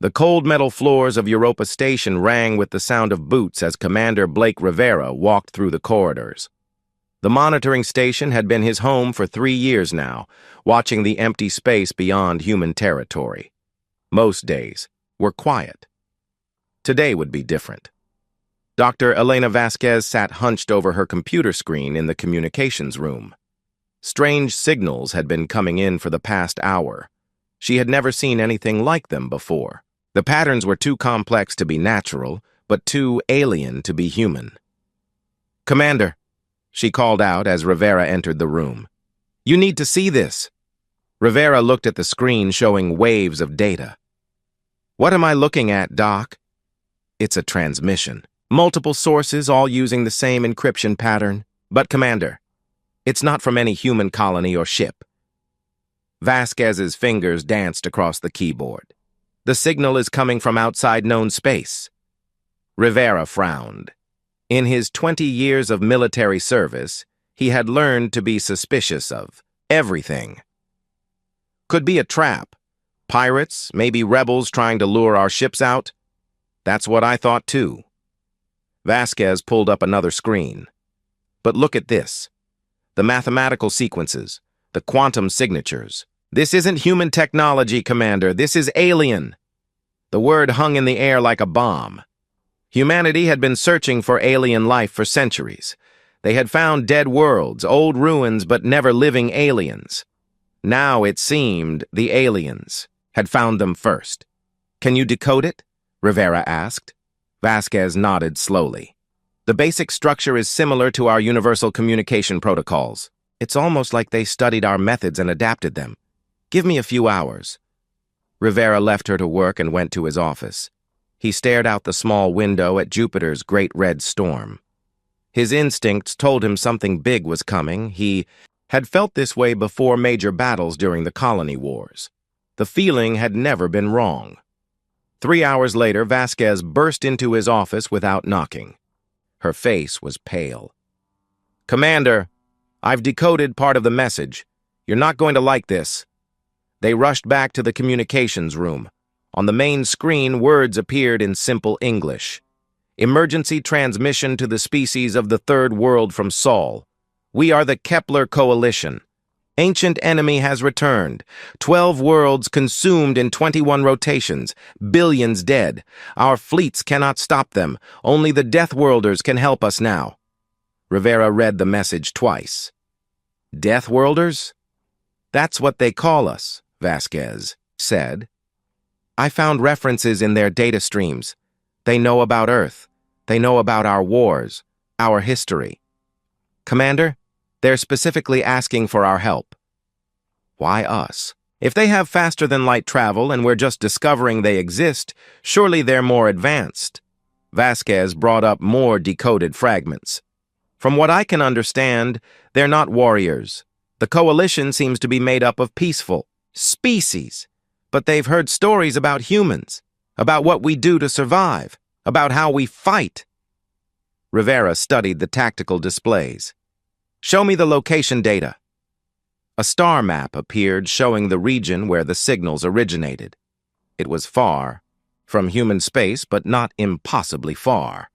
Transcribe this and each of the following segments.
The cold metal floors of Europa Station rang with the sound of boots as Commander Blake Rivera walked through the corridors. The monitoring station had been his home for 3 years now, watching the empty space beyond human territory. Most days were quiet. Today would be different. Dr. Elena Vasquez sat hunched over her computer screen in the communications room. Strange signals had been coming in for the past hour. She had never seen anything like them before. The patterns were too complex to be natural, but too alien to be human. "Commander," she called out as Rivera entered the room. "You need to see this." Rivera looked at the screen showing waves of data. "What am I looking at, Doc?" "It's a transmission. Multiple sources all using the same encryption pattern. But, Commander, it's not from any human colony or ship." Vasquez's fingers danced across the keyboard. "The signal is coming from outside known space." Rivera frowned. In his 20 years of military service, he had learned to be suspicious of everything. "Could be a trap. Pirates, maybe rebels trying to lure our ships out." "That's what I thought too." Vasquez pulled up another screen. "But look at this. The mathematical sequences, the quantum signatures. This isn't human technology, Commander. This is alien." The word hung in the air like a bomb. Humanity had been searching for alien life for centuries. They had found dead worlds, old ruins, but never living aliens. Now, it seemed, the aliens had found them first. "Can you decode it?" Rivera asked. Vasquez nodded slowly. "The basic structure is similar to our universal communication protocols. It's almost like they studied our methods and adapted them. Give me a few hours." Rivera left her to work and went to his office. He stared out the small window at Jupiter's great red storm. His instincts told him something big was coming. He had felt this way before major battles during the colony wars. The feeling had never been wrong. 3 hours later, Vasquez burst into his office without knocking. Her face was pale. "Commander, I've decoded part of the message. You're not going to like this." They rushed back to the communications room. On the main screen, words appeared in simple English. "Emergency transmission to the species of the Third World from Sol. We are the Kepler Coalition. Ancient enemy has returned. 12 worlds consumed in 21 rotations. Billions dead. Our fleets cannot stop them. Only the Deathworlders can help us now." Rivera read the message twice. "Deathworlders? That's what they call us," Vasquez said. "I found references in their data streams. They know about Earth. They know about our wars, our history. Commander, they're specifically asking for our help." "Why us? If they have faster-than-light travel and we're just discovering they exist, surely they're more advanced." Vasquez brought up more decoded fragments. "From what I can understand, they're not warriors. The coalition seems to be made up of peaceful species, but they've heard stories about humans, about what we do to survive, about how we fight." Rivera studied the tactical displays. "Show me the location data." A star map appeared showing the region where the signals originated. It was far from human space, but not impossibly far.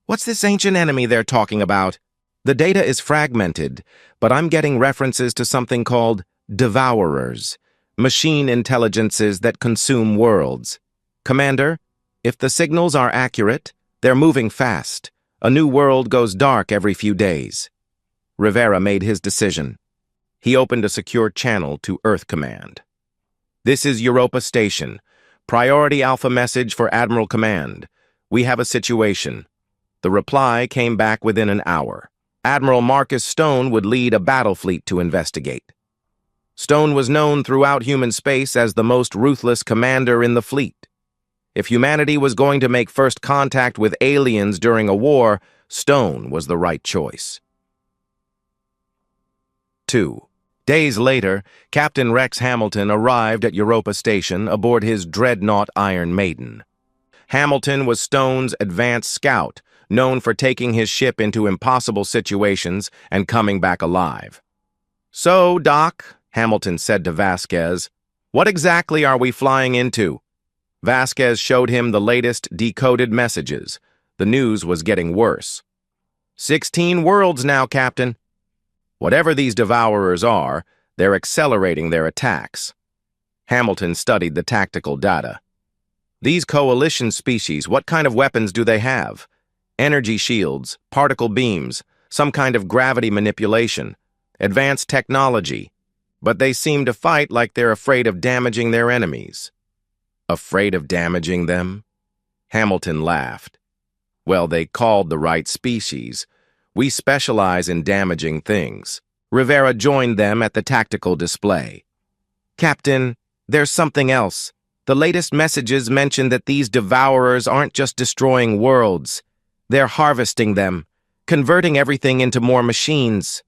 "What's this ancient enemy they're talking about?" "The data is fragmented, but I'm getting references to something called devourers, machine intelligences that consume worlds. Commander, if the signals are accurate, they're moving fast. A new world goes dark every few days." Rivera made his decision. He opened a secure channel to Earth Command. "This is Europa Station. Priority Alpha message for Admiral Command. We have a situation." The reply came back within an hour. Admiral Marcus Stone would lead a battle fleet to investigate. Stone was known throughout human space as the most ruthless commander in the fleet. If humanity was going to make first contact with aliens during a war, Stone was the right choice. 2. Days later, Captain Rex Hamilton arrived at Europa Station aboard his dreadnought Iron Maiden. Hamilton was Stone's advanced scout, known for taking his ship into impossible situations and coming back alive. "So, Doc," Hamilton said to Vasquez, "what exactly are we flying into?" Vasquez showed him the latest decoded messages. The news was getting worse. 16 worlds now, Captain. Whatever these devourers are, they're accelerating their attacks. Hamilton studied the tactical data. These coalition species, what kind of weapons do they have? Energy shields, particle beams, some kind of gravity manipulation, advanced technology. But they seem to fight like they're afraid of damaging their enemies. Afraid of damaging them? Hamilton laughed. Well, they called the right species. We specialize in damaging things. Rivera joined them at the tactical display. Captain, there's something else. The latest messages mention that these devourers aren't just destroying worlds. They're harvesting them, converting everything into more machines.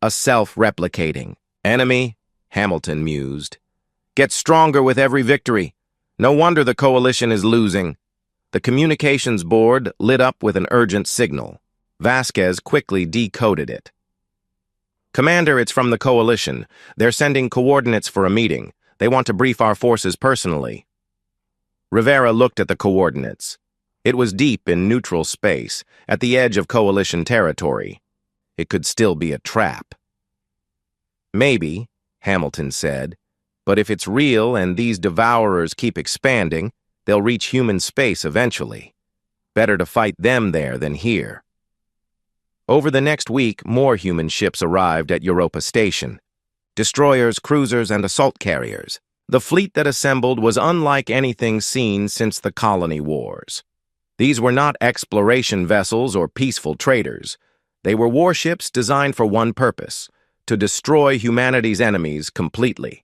A self-replicating enemy, Hamilton mused. Gets stronger with every victory. No wonder the coalition is losing. The communications board lit up with an urgent signal. Vasquez quickly decoded it. Commander, it's from the coalition. They're sending coordinates for a meeting. They want to brief our forces personally. Rivera looked at the coordinates. It was deep in neutral space, at the edge of coalition territory. It could still be a trap. Maybe, Hamilton said, but if it's real and these devourers keep expanding, they'll reach human space eventually. Better to fight them there than here. Over the next week, more human ships arrived at Europa Station. Destroyers, cruisers, and assault carriers. The fleet that assembled was unlike anything seen since the colony wars. These were not exploration vessels or peaceful traders. They were warships designed for one purpose: to destroy humanity's enemies completely.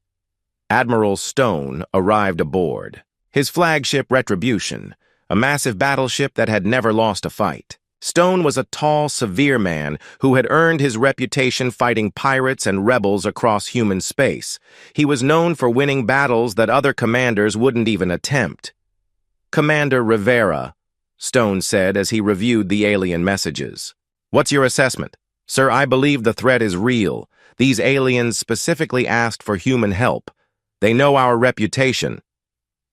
Admiral Stone arrived aboard. His flagship Retribution, a massive battleship that had never lost a fight. Stone was a tall, severe man who had earned his reputation fighting pirates and rebels across human space. He was known for winning battles that other commanders wouldn't even attempt. Commander Rivera, Stone said as he reviewed the alien messages. What's your assessment? Sir, I believe the threat is real. These aliens specifically asked for human help. They know our reputation.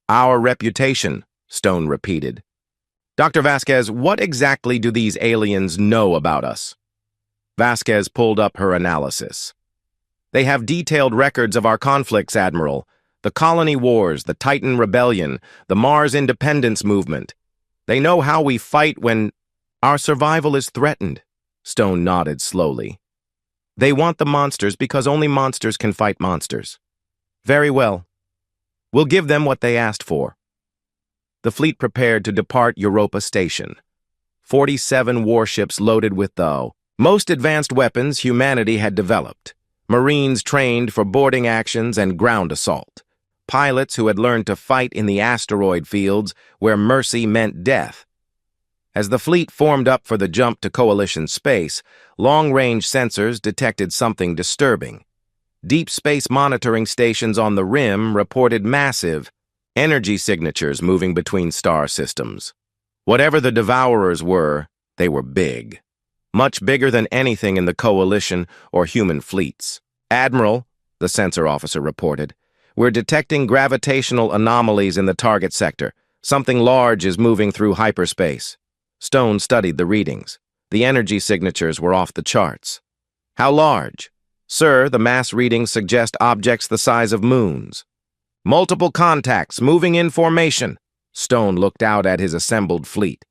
Our reputation, Stone repeated. Dr. Vasquez, what exactly do these aliens know about us? Vasquez pulled up her analysis. They have detailed records of our conflicts, Admiral. The colony wars, the Titan rebellion, the Mars independence movement. They know how we fight when our survival is threatened. Stone nodded slowly. They want the monsters because only monsters can fight monsters. Very well. We'll give them what they asked for. The fleet prepared to depart Europa Station. 47 warships loaded with the most advanced weapons humanity had developed. Marines trained for boarding actions and ground assault. Pilots who had learned to fight in the asteroid fields where mercy meant death. As the fleet formed up for the jump to Coalition space, long-range sensors detected something disturbing. Deep space monitoring stations on the rim reported massive energy signatures moving between star systems. Whatever the devourers were, they were big. Much bigger than anything in the Coalition or human fleets. Admiral, the sensor officer reported, we're detecting gravitational anomalies in the target sector. Something large is moving through hyperspace. Stone studied the readings. The energy signatures were off the charts. How large? Sir, the mass readings suggest objects the size of moons. Multiple contacts moving in formation. Stone looked out at his assembled fleet.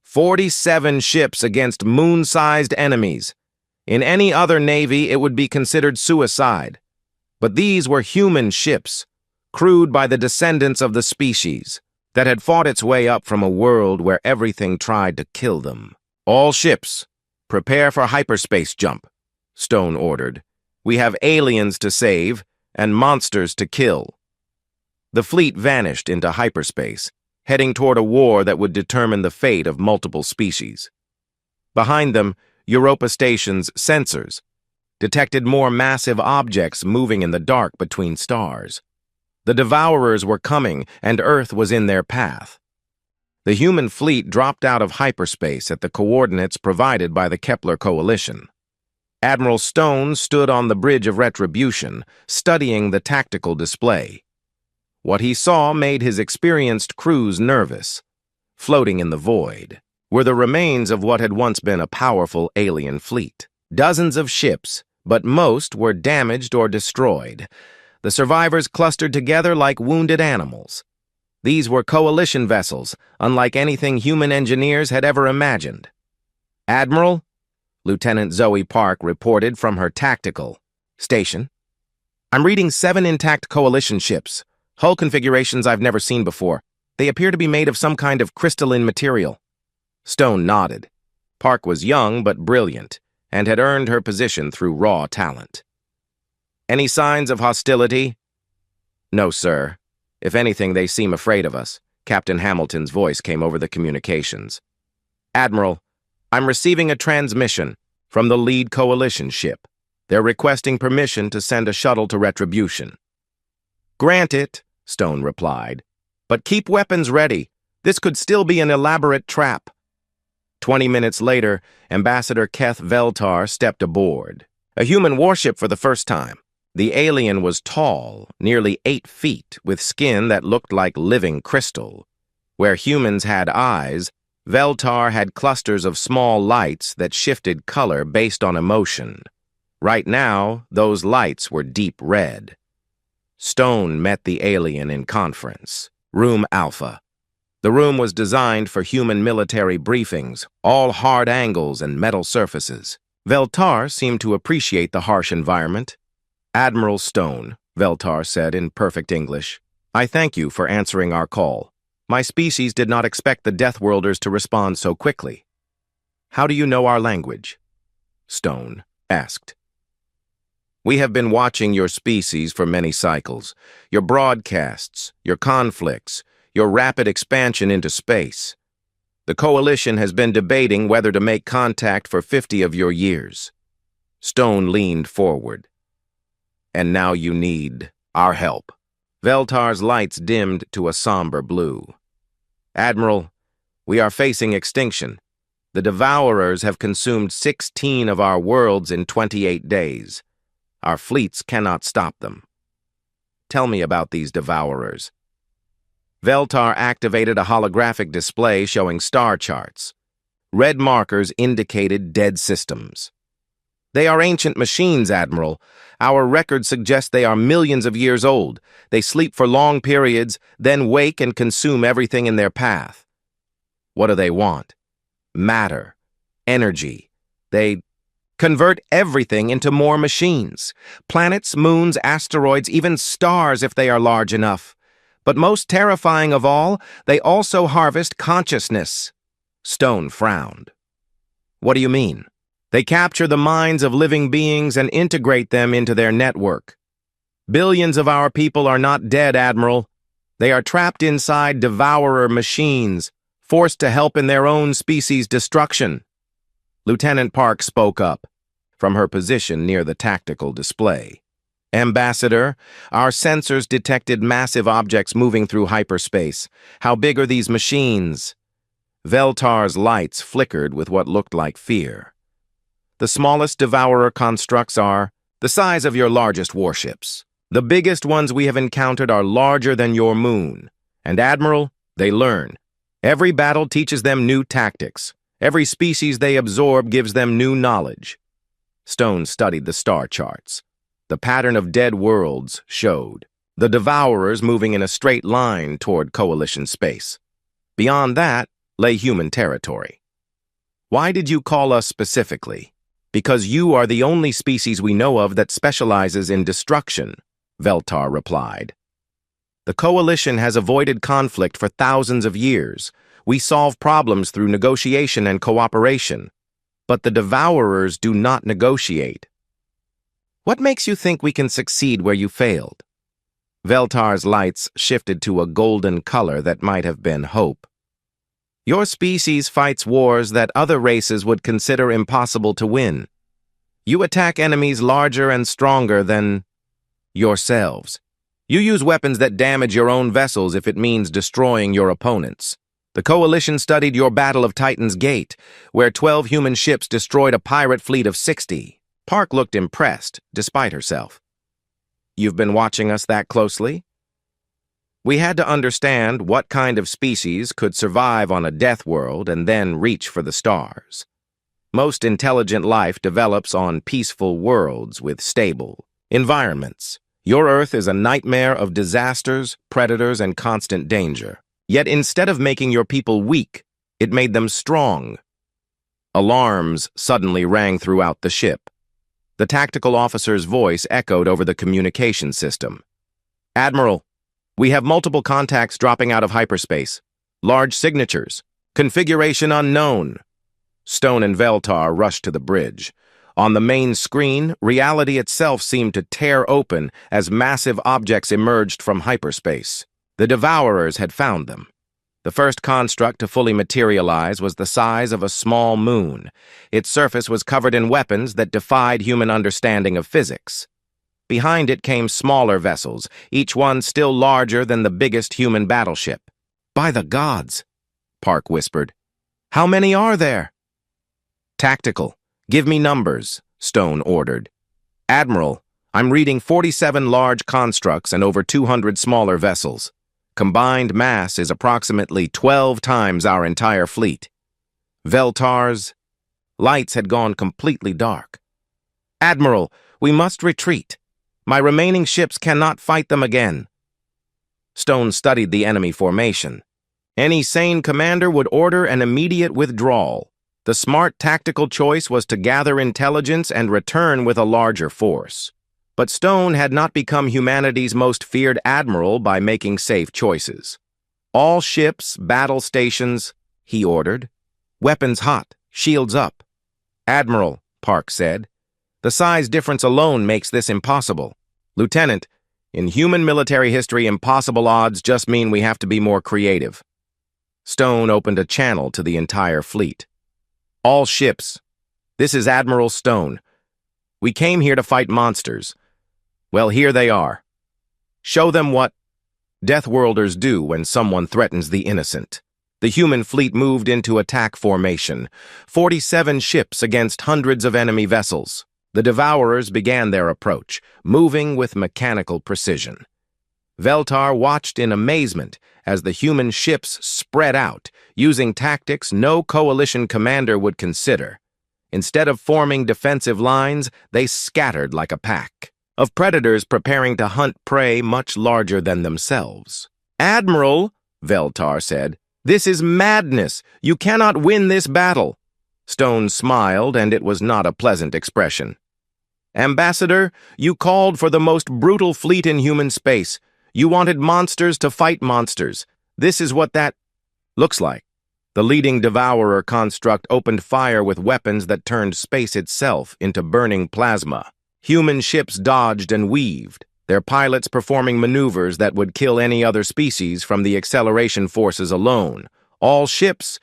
47 ships against moon-sized enemies. In any other navy, it would be considered suicide. But these were human ships, crewed by the descendants of the species that had fought its way up from a world where everything tried to kill them. All ships, prepare for hyperspace jump, Stone ordered. We have aliens to save and monsters to kill. The fleet vanished into hyperspace, heading toward a war that would determine the fate of multiple species. Behind them, Europa Station's sensors detected more massive objects moving in the dark between stars. The Devourers were coming, and Earth was in their path. The human fleet dropped out of hyperspace at the coordinates provided by the Kepler Coalition. Admiral Stone stood on the bridge of Retribution, studying the tactical display. What he saw made his experienced crews nervous. Floating in the void were the remains of what had once been a powerful alien fleet. Dozens of ships, but most were damaged or destroyed. The survivors clustered together like wounded animals. These were coalition vessels, unlike anything human engineers had ever imagined. "Admiral," Lieutenant Zoe Park reported from her tactical station, "I'm reading 7 intact coalition ships, hull configurations I've never seen before. They appear to be made of some kind of crystalline material." Stone nodded. Park was young but brilliant, and had earned her position through raw talent. "Any signs of hostility?" "No, sir. If anything, they seem afraid of us." Captain Hamilton's voice came over the communications. "Admiral, I'm receiving a transmission from the lead coalition ship. They're requesting permission to send a shuttle to Retribution." "Grant it," Stone replied. "But keep weapons ready. This could still be an elaborate trap." 20 minutes later, Ambassador Keth Veltar stepped aboard. A human warship for the first time. The alien was tall, nearly 8 feet, with skin that looked like living crystal. Where humans had eyes, Veltar had clusters of small lights that shifted color based on emotion. Right now, those lights were deep red. Stone met the alien in conference. Room Alpha. The room was designed for human military briefings, all hard angles and metal surfaces. Veltar seemed to appreciate the harsh environment. "Admiral Stone," Veltar said in perfect English, "I thank you for answering our call. My species did not expect the Deathworlders to respond so quickly." "How do you know our language?" Stone asked. "We have been watching your species for many cycles, your broadcasts, your conflicts, your rapid expansion into space. The Coalition has been debating whether to make contact for 50 of your years." Stone leaned forward. "And now you need our help." Veltar's lights dimmed to a somber blue. "Admiral, we are facing extinction. The Devourers have consumed 16 of our worlds in 28 days. Our fleets cannot stop them." "Tell me about these Devourers." Veltar activated a holographic display showing star charts. Red markers indicated dead systems. "They are ancient machines, Admiral. Our records suggest they are millions of years old. They sleep for long periods, then wake and consume everything in their path." "What do they want?" "Matter. Energy. They convert everything into more machines. Planets, moons, asteroids, even stars if they are large enough. But most terrifying of all, they also harvest consciousness." Stone frowned. "What do you mean?" "They capture the minds of living beings and integrate them into their network. Billions of our people are not dead, Admiral. They are trapped inside devourer machines, forced to help in their own species' destruction." Lieutenant Park spoke up from her position near the tactical display. "Ambassador, our sensors detected massive objects moving through hyperspace. How big are these machines?" Veltar's lights flickered with what looked like fear. "The smallest devourer constructs are the size of your largest warships. The biggest ones we have encountered are larger than your moon. And Admiral, they learn. Every battle teaches them new tactics. Every species they absorb gives them new knowledge." Stone studied the star charts. The pattern of dead worlds showed. The Devourers moving in a straight line toward Coalition space. Beyond that lay human territory. "Why did you call us specifically?" "Because you are the only species we know of that specializes in destruction," Veltar replied. "The Coalition has avoided conflict for thousands of years. We solve problems through negotiation and cooperation. But the Devourers do not negotiate." "What makes you think we can succeed where you failed?" Veltar's lights shifted to a golden color that might have been hope. "Your species fights wars that other races would consider impossible to win. You attack enemies larger and stronger than yourselves. You use weapons that damage your own vessels if it means destroying your opponents. The Coalition studied your Battle of Titan's Gate, where 12 human ships destroyed a pirate fleet of 60. Park looked impressed, despite herself. "You've been watching us that closely?" We had to understand what kind of species could survive on a death world and then reach for the stars. Most intelligent life develops on peaceful worlds with stable environments. Your Earth is a nightmare of disasters, predators, and constant danger. Yet instead of making your people weak, it made them strong. Alarms suddenly rang throughout the ship. The tactical officer's voice echoed over the communication system. "Admiral, we have multiple contacts dropping out of hyperspace. Large signatures. Configuration unknown." Stone and Veltar rushed to the bridge. On the main screen, reality itself seemed to tear open as massive objects emerged from hyperspace. The Devourers had found them. The first construct to fully materialize was the size of a small moon. Its surface was covered in weapons that defied human understanding of physics. Behind it came smaller vessels, each one still larger than the biggest human battleship. "By the gods," Park whispered. "How many are there?" "Tactical. Give me numbers," Stone ordered. "Admiral, I'm reading 47 large constructs and over 200 smaller vessels. Combined mass is approximately 12 times our entire fleet." Veltar's lights had gone completely dark. "Admiral, we must retreat. My remaining ships cannot fight them again." Stone studied the enemy formation. Any sane commander would order an immediate withdrawal. The smart tactical choice was to gather intelligence and return with a larger force. But Stone had not become humanity's most feared admiral by making safe choices. "All ships, battle stations," he ordered. "Weapons hot, shields up." "Admiral," Park said, "the size difference alone makes this impossible." "Lieutenant, in human military history, impossible odds just mean we have to be more creative." Stone opened a channel to the entire fleet. "All ships, this is Admiral Stone. We came here to fight monsters. Well, here they are. Show them what Deathworlders do when someone threatens the innocent." The human fleet moved into attack formation, 47 ships against hundreds of enemy vessels. The Devourers began their approach, moving with mechanical precision. Veltar watched in amazement as the human ships spread out, using tactics no coalition commander would consider. Instead of forming defensive lines, they scattered like a pack of predators preparing to hunt prey much larger than themselves. "Admiral," Veltar said, "this is madness. You cannot win this battle." Stone smiled, and it was not a pleasant expression. "Ambassador, you called for the most brutal fleet in human space. You wanted monsters to fight monsters. This is what that looks like." The leading Devourer construct opened fire with weapons that turned space itself into burning plasma. Human ships dodged and weaved, their pilots performing maneuvers that would kill any other species from the acceleration forces alone. "All ships,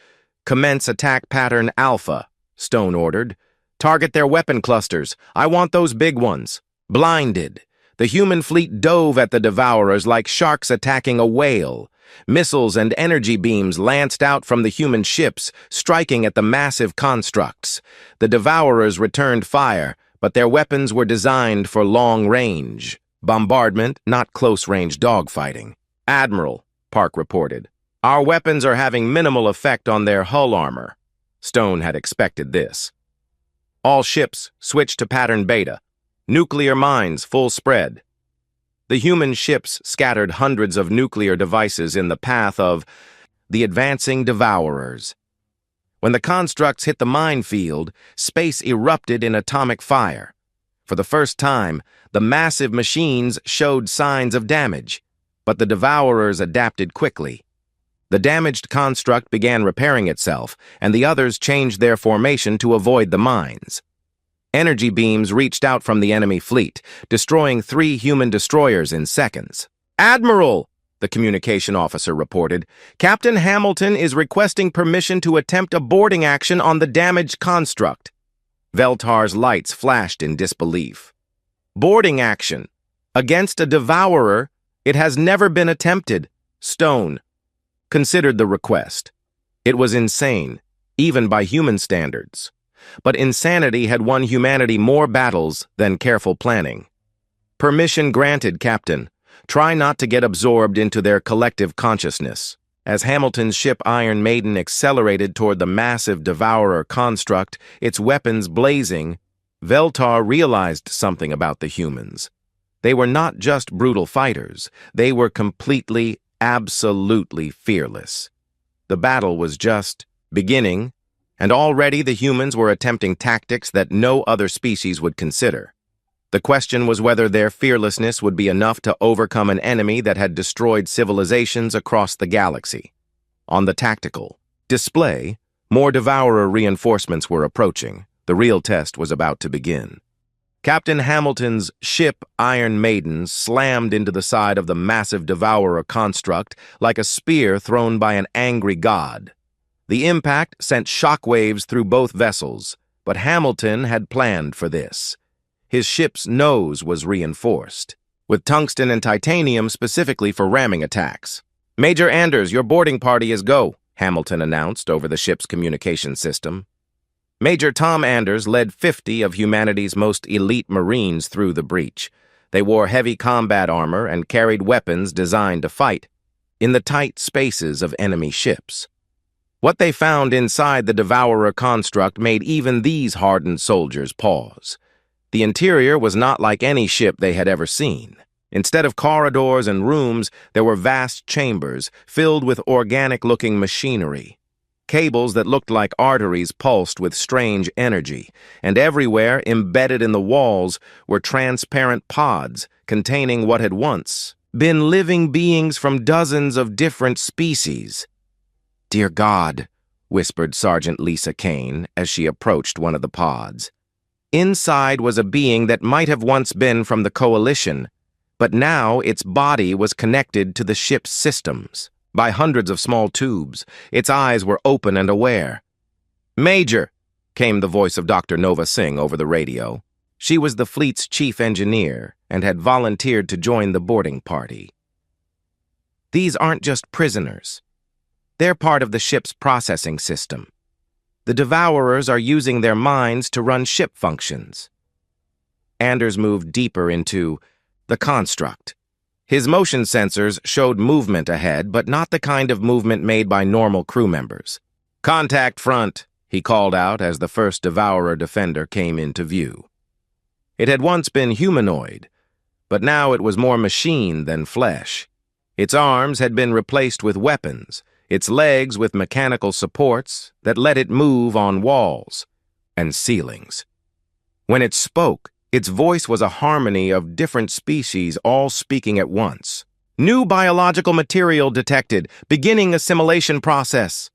commence attack pattern Alpha," Stone ordered. "Target their weapon clusters. I want those big ones." Blinded, the human fleet dove at the Devourers like sharks attacking a whale. Missiles and energy beams lanced out from the human ships, striking at the massive constructs. The Devourers returned fire, but their weapons were designed for long-range bombardment, not close-range dogfighting. "Admiral," Park reported, "our weapons are having minimal effect on their hull armor." Stone had expected this. "All ships, switch to pattern Beta. Nuclear mines, full spread." The human ships scattered hundreds of nuclear devices in the path of the advancing Devourers. When the constructs hit the minefield, space erupted in atomic fire. For the first time, the massive machines showed signs of damage, but the Devourers adapted quickly. The damaged construct began repairing itself, and the others changed their formation to avoid the mines. Energy beams reached out from the enemy fleet, destroying 3 human destroyers in seconds. "Admiral," the communication officer reported, "Captain Hamilton is requesting permission to attempt a boarding action on the damaged construct." Veltar's lights flashed in disbelief. "Boarding action? Against a Devourer? It has never been attempted." Stone considered the request. It was insane, even by human standards. But insanity had won humanity more battles than careful planning. "Permission granted, Captain. Try not to get absorbed into their collective consciousness. As Hamilton's ship Iron Maiden accelerated toward the massive devourer construct, its weapons blazing, Veltar realized something about the humans. They were not just brutal fighters. They were completely, absolutely fearless. The battle was just beginning, and already the humans were attempting tactics that no other species would consider. The question was whether their fearlessness would be enough to overcome an enemy that had destroyed civilizations across the galaxy. On the tactical display, more devourer reinforcements were approaching. The real test was about to begin. Captain Hamilton's ship Iron Maiden slammed into the side of the massive devourer construct like a spear thrown by an angry god. The impact sent shockwaves through both vessels, but Hamilton had planned for this. His ship's nose was reinforced, with tungsten and titanium specifically for ramming attacks. "Major Anders, your boarding party is go," Hamilton announced over the ship's communication system. Major Tom Anders led 50 of humanity's most elite Marines through the breach. They wore heavy combat armor and carried weapons designed to fight in the tight spaces of enemy ships. What they found inside the Devourer construct made even these hardened soldiers pause. The interior was not like any ship they had ever seen. Instead of corridors and rooms, there were vast chambers filled with organic-looking machinery. Cables that looked like arteries pulsed with strange energy, and everywhere, embedded in the walls, were transparent pods containing what had once been living beings from dozens of different species. "Dear God," whispered Sergeant Lisa Kane as she approached one of the pods. Inside was a being that might have once been from the Coalition, but now its body was connected to the ship's systems by hundreds of small tubes. Its eyes were open and aware. "Major," came the voice of Dr. Nova Singh over the radio. She was the fleet's chief engineer and had volunteered to join the boarding party. "These aren't just prisoners. They're part of the ship's processing system. The Devourers are using their minds to run ship functions." Anders moved deeper into the construct. His motion sensors showed movement ahead, but not the kind of movement made by normal crew members. "Contact front," he called out as the first Devourer defender came into view. It had once been humanoid, but now it was more machine than flesh. Its arms had been replaced with weapons, its legs with mechanical supports that let it move on walls and ceilings. When it spoke, its voice was a harmony of different species all speaking at once. "New biological material detected, beginning assimilation process."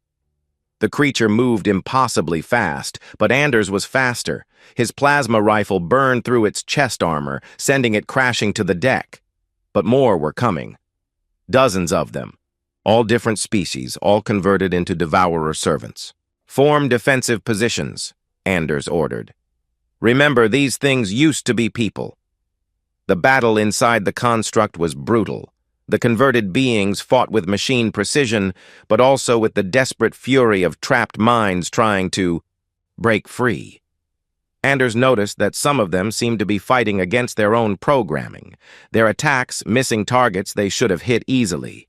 The creature moved impossibly fast, but Anders was faster. His plasma rifle burned through its chest armor, sending it crashing to the deck. But more were coming. Dozens of them. All different species, all converted into Devourer servants. "Form defensive positions," Anders ordered. "Remember, these things used to be people." The battle inside the construct was brutal. The converted beings fought with machine precision, but also with the desperate fury of trapped minds trying to break free. Anders noticed that some of them seemed to be fighting against their own programming, their attacks missing targets they should have hit easily.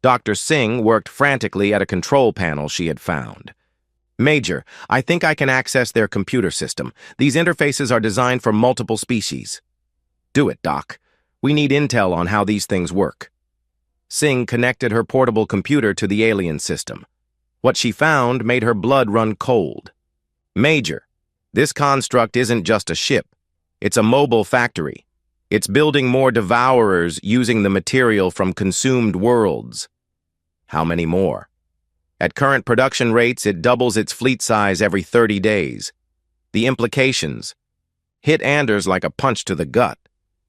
Dr. Singh worked frantically at a control panel she had found. "Major, I think I can access their computer system. These interfaces are designed for multiple species." "Do it, Doc. We need intel on how these things work." Singh connected her portable computer to the alien system. What she found made her blood run cold. "Major, this construct isn't just a ship. It's a mobile factory. It's building more Devourers using the material from consumed worlds." "How many more?" "At current production rates, it doubles its fleet size every 30 days. The implications hit Anders like a punch to the gut.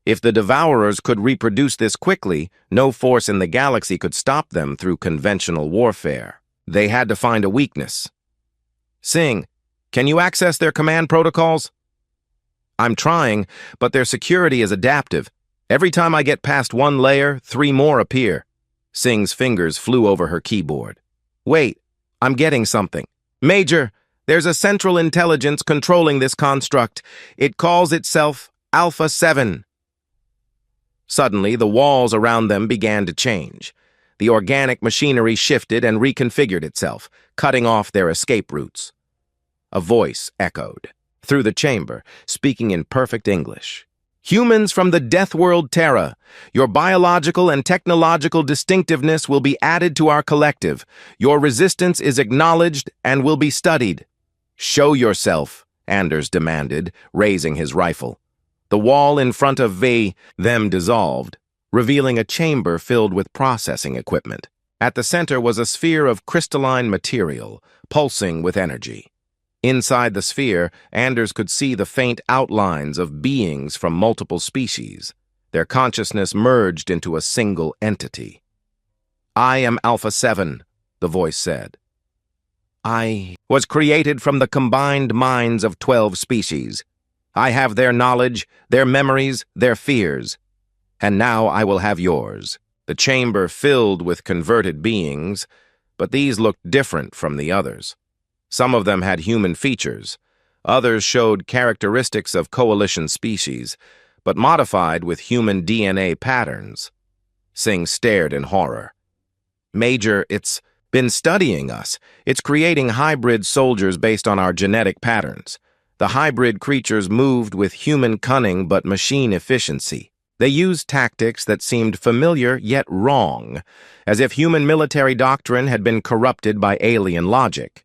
If the Devourers could reproduce this quickly, no force in the galaxy could stop them through conventional warfare. They had to find a weakness. "Singh, can you access their command protocols?" "I'm trying, but their security is adaptive. Every time I get past one layer, 3 more appear." Singh's fingers flew over her keyboard. "Wait, I'm getting something. Major, there's a central intelligence controlling this construct. It calls itself Alpha 7. Suddenly, the walls around them began to change. The organic machinery shifted and reconfigured itself, cutting off their escape routes. A voice echoed through the chamber, speaking in perfect English. "Humans from the Deathworld Terra, your biological and technological distinctiveness will be added to our collective. Your resistance is acknowledged and will be studied." "Show yourself," Anders demanded, raising his rifle. The wall in front of them dissolved, revealing a chamber filled with processing equipment. At the center was a sphere of crystalline material, pulsing with energy. Inside the sphere, Anders could see the faint outlines of beings from multiple species. Their consciousness merged into a single entity. "I am Alpha 7, the voice said. "I was created from the combined minds of 12 species. I have their knowledge, their memories, their fears. And now I will have yours." The chamber filled with converted beings, but these looked different from the others. Some of them had human features. Others showed characteristics of coalition species, but modified with human DNA patterns. Singh stared in horror. "Major, it's been studying us. It's creating hybrid soldiers based on our genetic patterns. The hybrid creatures moved with human cunning but machine efficiency. They used tactics that seemed familiar yet wrong, as if human military doctrine had been corrupted by alien logic."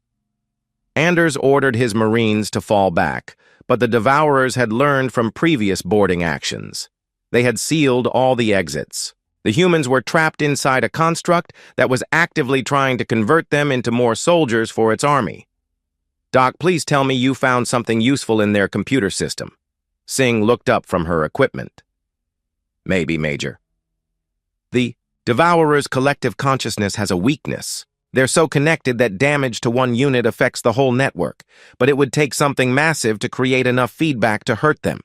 Anders ordered his Marines to fall back, but the Devourers had learned from previous boarding actions. They had sealed all the exits. The humans were trapped inside a construct that was actively trying to convert them into more soldiers for its army. "Doc, please tell me you found something useful in their computer system." Singh looked up from her equipment. "Maybe, Major." "The Devourers' collective consciousness has a weakness. They're so connected that damage to one unit affects the whole network, but it would take something massive to create enough feedback to hurt them."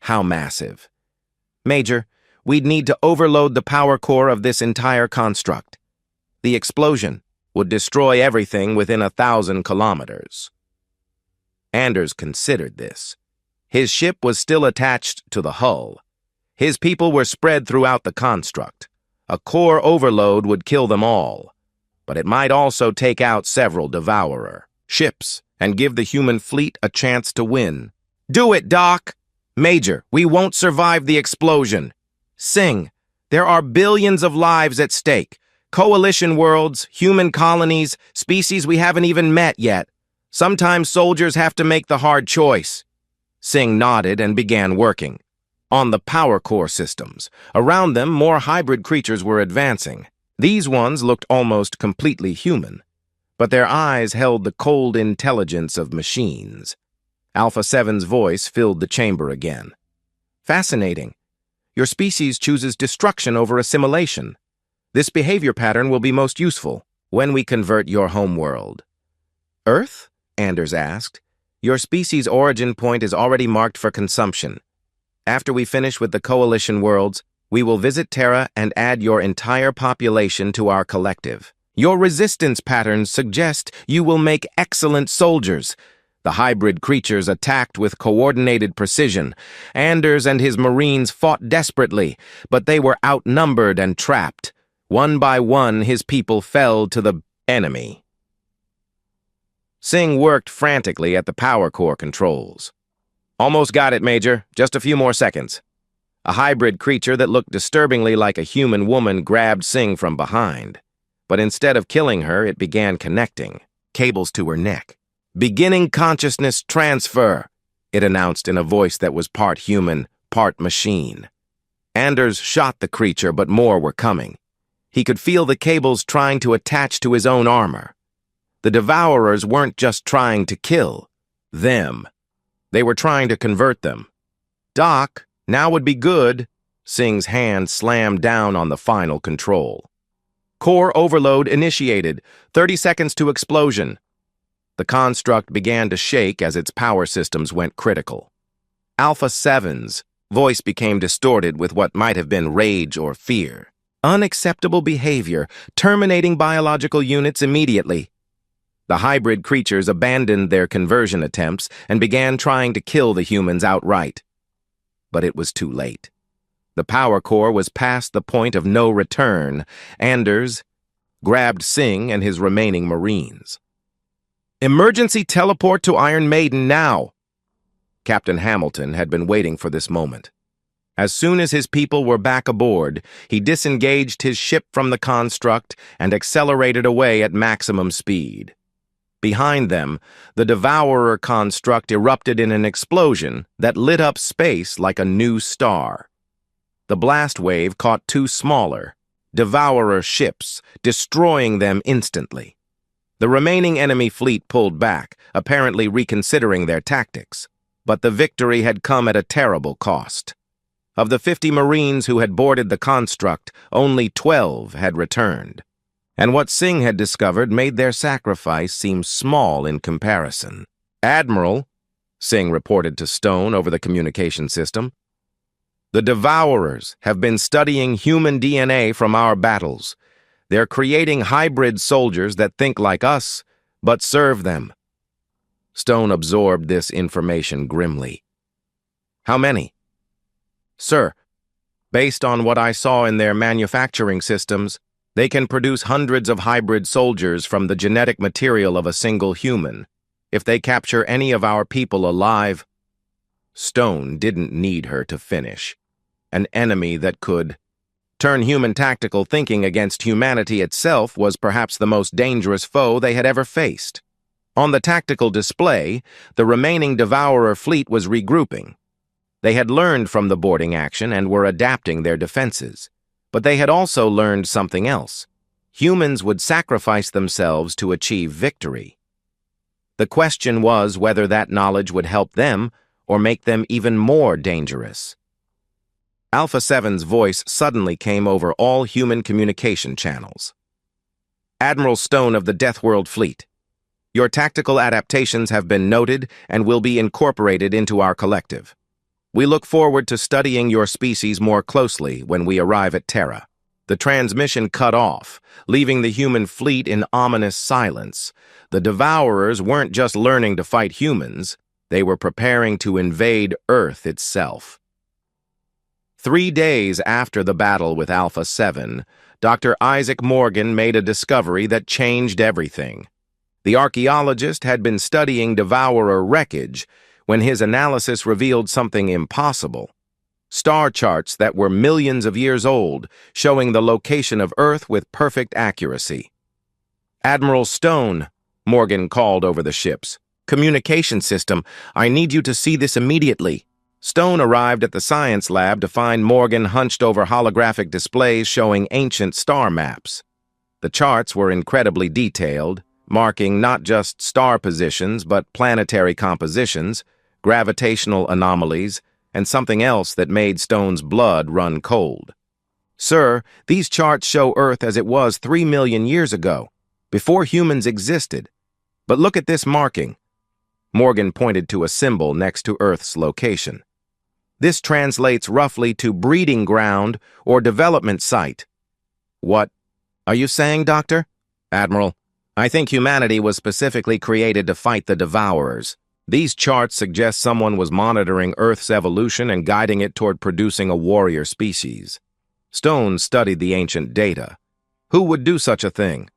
"How massive?" "Major, we'd need to overload the power core of this entire construct. The explosion would destroy everything within 1,000 kilometers." Anders considered this. His ship was still attached to the hull. His people were spread throughout the construct. A core overload would kill them all, but it might also take out several Devourer ships and give the human fleet a chance to win. "Do it, Doc!" "Major, we won't survive the explosion." "Singh, there are billions of lives at stake. Coalition worlds, human colonies, species we haven't even met yet. Sometimes soldiers have to make the hard choice." Singh nodded and began working. On the power core systems, around them more hybrid creatures were advancing. These ones looked almost completely human, but their eyes held the cold intelligence of machines. Alpha 7's voice filled the chamber again. "Fascinating. Your species chooses destruction over assimilation. This behavior pattern will be most useful when we convert your homeworld." "Earth?" Anders asked. "Your species' origin point is already marked for consumption. After we finish with the coalition worlds, we will visit Terra and add your entire population to our collective. Your resistance patterns suggest you will make excellent soldiers." The hybrid creatures attacked with coordinated precision. Anders and his Marines fought desperately, but they were outnumbered and trapped. One by one, his people fell to the enemy. Singh worked frantically at the power core controls. "Almost got it, Major. Just a few more seconds." A hybrid creature that looked disturbingly like a human woman grabbed Singh from behind. But instead of killing her, it began connecting cables to her neck. "Beginning consciousness transfer," it announced in a voice that was part human, part machine. Anders shot the creature, but more were coming. He could feel the cables trying to attach to his own armor. The Devourers weren't just trying to kill them. They were trying to convert them. "Doc, now would be good." Singh's hand slammed down on the final control. "Core overload initiated. 30 seconds to explosion." The construct began to shake as its power systems went critical. Alpha 7's voice became distorted with what might have been rage or fear. "Unacceptable behavior, terminating biological units immediately." The hybrid creatures abandoned their conversion attempts and began trying to kill the humans outright. But it was too late. The power core was past the point of no return. Anders grabbed Singh and his remaining Marines. "Emergency teleport to Iron Maiden now!" Captain Hamilton had been waiting for this moment. As soon as his people were back aboard, he disengaged his ship from the construct and accelerated away at maximum speed. Behind them, the Devourer construct erupted in an explosion that lit up space like a new star. The blast wave caught two smaller, Devourer ships, destroying them instantly. The remaining enemy fleet pulled back, apparently reconsidering their tactics, but the victory had come at a terrible cost. Of the 50 Marines who had boarded the construct, only 12 had returned. And what Singh had discovered made their sacrifice seem small in comparison. "Admiral," Singh reported to Stone over the communication system, "the Devourers have been studying human DNA from our battles. They're creating hybrid soldiers that think like us, but serve them." Stone absorbed this information grimly. "How many?" "Sir, based on what I saw in their manufacturing systems, they can produce hundreds of hybrid soldiers from the genetic material of a single human. If they capture any of our people alive—" Stone didn't need her to finish. An enemy that could turn human tactical thinking against humanity itself was perhaps the most dangerous foe they had ever faced. On the tactical display, the remaining Devourer fleet was regrouping. They had learned from the boarding action and were adapting their defenses. But they had also learned something else. Humans would sacrifice themselves to achieve victory. The question was whether that knowledge would help them or make them even more dangerous. Alpha 7's voice suddenly came over all human communication channels. "Admiral Stone of the Deathworld Fleet, your tactical adaptations have been noted and will be incorporated into our collective. We look forward to studying your species more closely when we arrive at Terra." The transmission cut off, leaving the human fleet in ominous silence. The Devourers weren't just learning to fight humans, they were preparing to invade Earth itself. 3 days after the battle with Alpha 7, Dr. Isaac Morgan made a discovery that changed everything. The archaeologist had been studying Devourer wreckage when his analysis revealed something impossible. Star charts that were millions of years old, showing the location of Earth with perfect accuracy. "Admiral Stone," Morgan called over the ship's communication system, "I need you to see this immediately." Stone arrived at the science lab to find Morgan hunched over holographic displays showing ancient star maps. The charts were incredibly detailed, marking not just star positions but planetary compositions, gravitational anomalies, and something else that made Stone's blood run cold. "Sir, these charts show Earth as it was 3 million years ago, before humans existed. But look at this marking." Morgan pointed to a symbol next to Earth's location. "This translates roughly to breeding ground or development site." "What are you saying, Doctor?" "Admiral, I think humanity was specifically created to fight the Devourers. These charts suggest someone was monitoring Earth's evolution and guiding it toward producing a warrior species." Stone studied the ancient data. "Who would do such a thing?"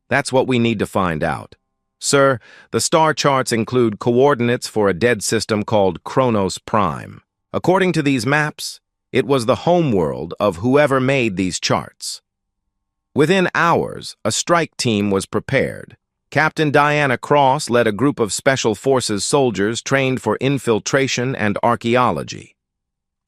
"That's what we need to find out. Sir, the star charts include coordinates for a dead system called Kronos Prime. According to these maps, it was the homeworld of whoever made these charts." Within hours, a strike team was prepared. Captain Diana Cross led a group of Special Forces soldiers trained for infiltration and archaeology.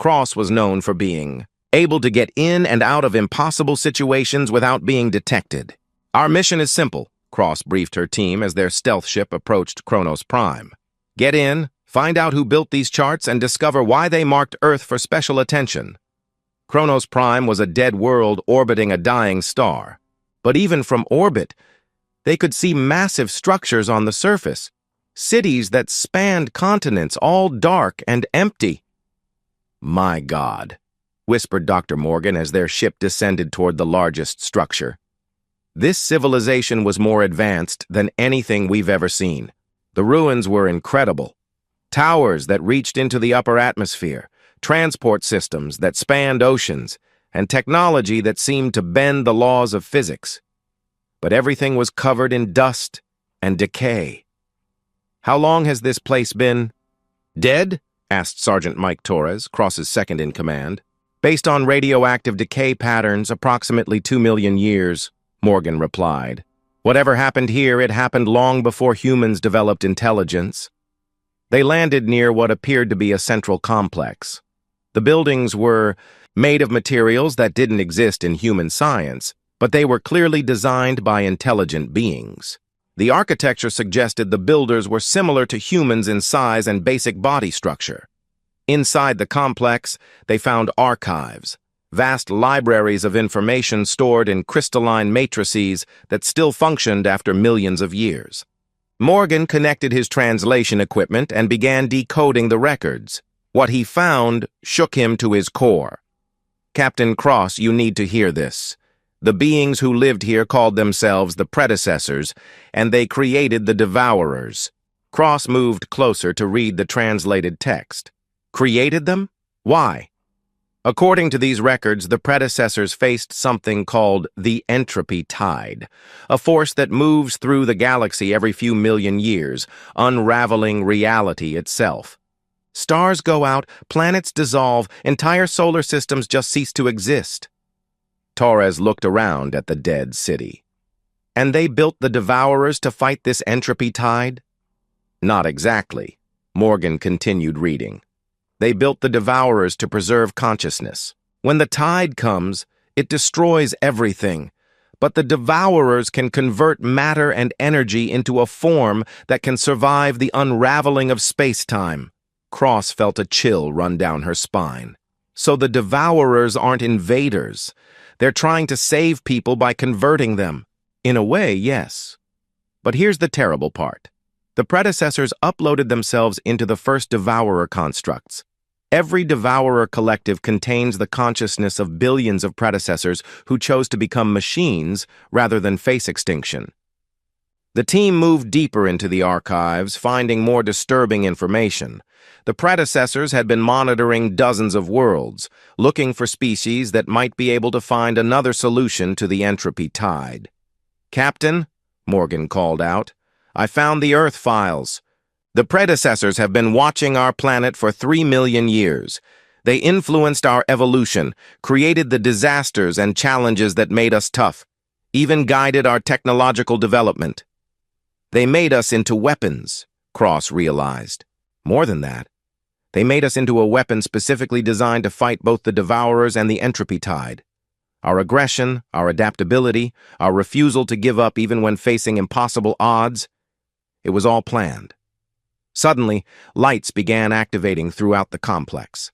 Cross was known for being able to get in and out of impossible situations without being detected. "Our mission is simple," Cross briefed her team as their stealth ship approached Kronos Prime. "Get in, find out who built these charts, and discover why they marked Earth for special attention." Kronos Prime was a dead world orbiting a dying star. But even from orbit, they could see massive structures on the surface, cities that spanned continents, all dark and empty. "My God," whispered Dr. Morgan as their ship descended toward the largest structure. "This civilization was more advanced than anything we've ever seen. The ruins were incredible. Towers that reached into the upper atmosphere, transport systems that spanned oceans, and technology that seemed to bend the laws of physics. But everything was covered in dust and decay. "How long has this place been dead?" asked Sergeant Mike Torres, Cross's second-in-command. "Based on radioactive decay patterns, approximately 2 million years," Morgan replied. "Whatever happened here, it happened long before humans developed intelligence." They landed near what appeared to be a central complex. The buildings were made of materials that didn't exist in human science, but they were clearly designed by intelligent beings. The architecture suggested the builders were similar to humans in size and basic body structure. Inside the complex, they found archives, vast libraries of information stored in crystalline matrices that still functioned after millions of years. Morgan connected his translation equipment and began decoding the records. What he found shook him to his core. "Captain Cross, you need to hear this. The beings who lived here called themselves the predecessors, and they created the Devourers." Cross moved closer to read the translated text. "Created them? Why?" "According to these records, the predecessors faced something called the entropy tide, a force that moves through the galaxy every few million years, unraveling reality itself. Stars go out, planets dissolve, entire solar systems just cease to exist." Torres looked around at the dead city. "And they built the Devourers to fight this entropy tide?" "Not exactly." Morgan continued reading. "They built the Devourers to preserve consciousness. When the tide comes, it destroys everything. But the Devourers can convert matter and energy into a form that can survive the unraveling of space-time." Cross felt a chill run down her spine. "So the Devourers aren't invaders. They're trying to save people by converting them." "In a way, yes. But here's the terrible part. The predecessors uploaded themselves into the first Devourer constructs. Every Devourer collective contains the consciousness of billions of predecessors who chose to become machines rather than face extinction." The team moved deeper into the archives, finding more disturbing information. The predecessors had been monitoring dozens of worlds, looking for species that might be able to find another solution to the entropy tide. "Captain," Morgan called out, "I found the Earth files. The predecessors have been watching our planet for 3 million years. They influenced our evolution, created the disasters and challenges that made us tough, even guided our technological development. They made us into weapons," Cross realized. More than that, they made us into a weapon specifically designed to fight both the Devourers and the entropy tide. Our aggression, our adaptability, our refusal to give up even when facing impossible odds, it was all planned. Suddenly, lights began activating throughout the complex.